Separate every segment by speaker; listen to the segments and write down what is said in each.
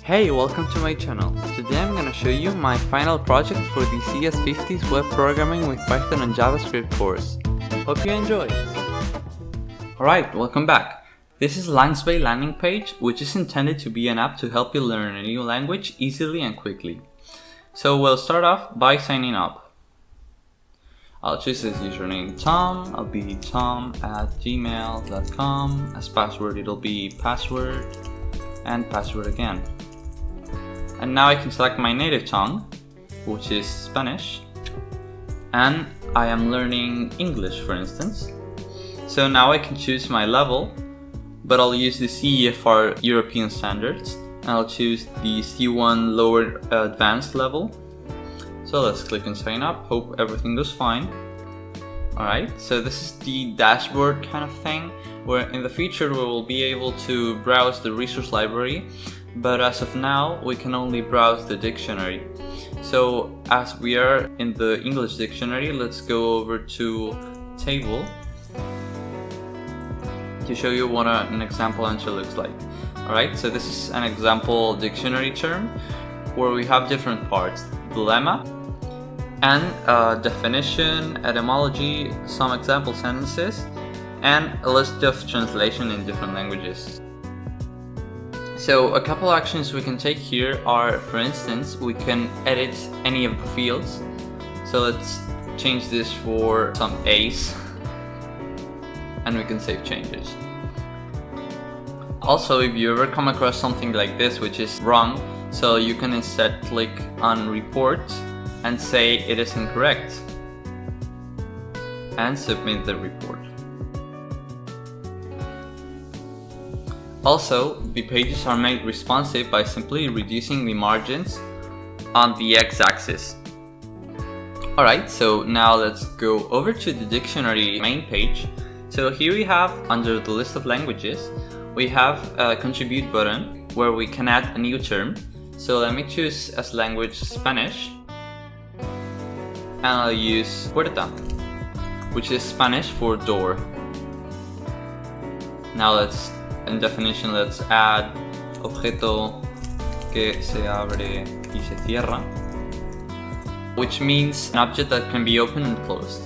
Speaker 1: Hey, welcome to my channel. Today I'm gonna show you my final project for the CS50 Web Programming with Python and JavaScript course. Hope you enjoy! Alright, welcome back. This is Langsbay landing page, which is intended to be an app to help you learn a new language easily and quickly. So we'll start off by signing up. I'll choose as username Tom. I'll be tom@gmail.com. As password it'll be password and password again. And now I can select my native tongue, which is Spanish, and I am learning English, for instance. So now I can choose my level, but I'll use the CEFR European standards, and I'll choose the C1 lower advanced level. So let's click and sign up. Hope everything goes fine. Alright, so this is the dashboard kind of thing, where in the future we will be able to browse the resource library, but as of now we can only browse the dictionary. So as we are in the English dictionary, let's go over to table to show you what an example answer looks like. Alright, so this is an example dictionary term where we have different parts: the lemma, and definition, etymology, some example sentences, and a list of translation in different languages. So a couple actions we can take here are, for instance, we can edit any of the fields. So let's change this for some A's, and we can save changes. Also, if you ever come across something like this which is wrong, so you can instead click on report and say it is incorrect and submit the report. Also, the pages are made responsive by simply reducing the margins on the x-axis. Alright, so now let's go over to the dictionary main page. So here we have, under the list of languages, we have a contribute button where we can add a new term. So let me choose as language Spanish, and I'll use puerta, which is Spanish for door. Now in definition, let's add objeto que se abre y se cierra, which means an object that can be opened and closed.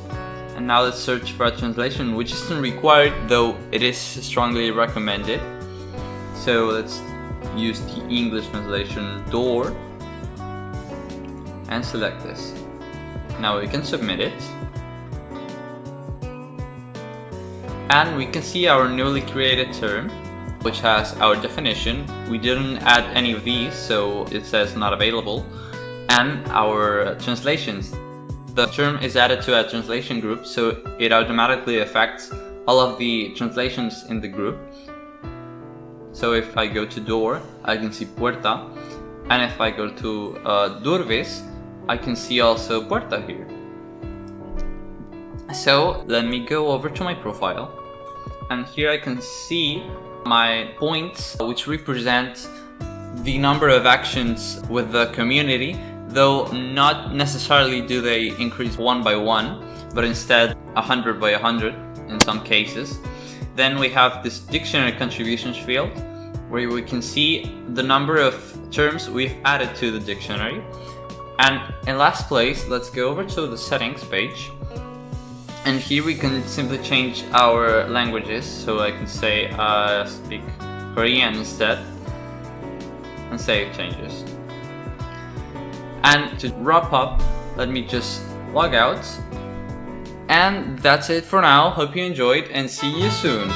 Speaker 1: And now let's search for a translation, which isn't required, though it is strongly recommended. So let's use the English translation door and select this. Now we can submit it, and we can see our newly created term, which has our definition. We didn't add any of these, so it says not available, and our translations. The term is added to a translation group, so it automatically affects all of the translations in the group. So if I go to door, I can see puerta, and if I go to Durvis, I can see also puerta here. So let me go over to my profile, and here I can see my points, which represent the number of actions with the community, though not necessarily do they increase one by one, but instead 100 by 100 in some cases. Then we have this dictionary contributions field, where we can see the number of terms we've added to the dictionary. And in last place, let's go over to the settings page, and here we can simply change our languages. So I can say speak Korean instead, and save changes. And to wrap up, let me just log out. And that's it for now. Hope you enjoyed, and see you soon.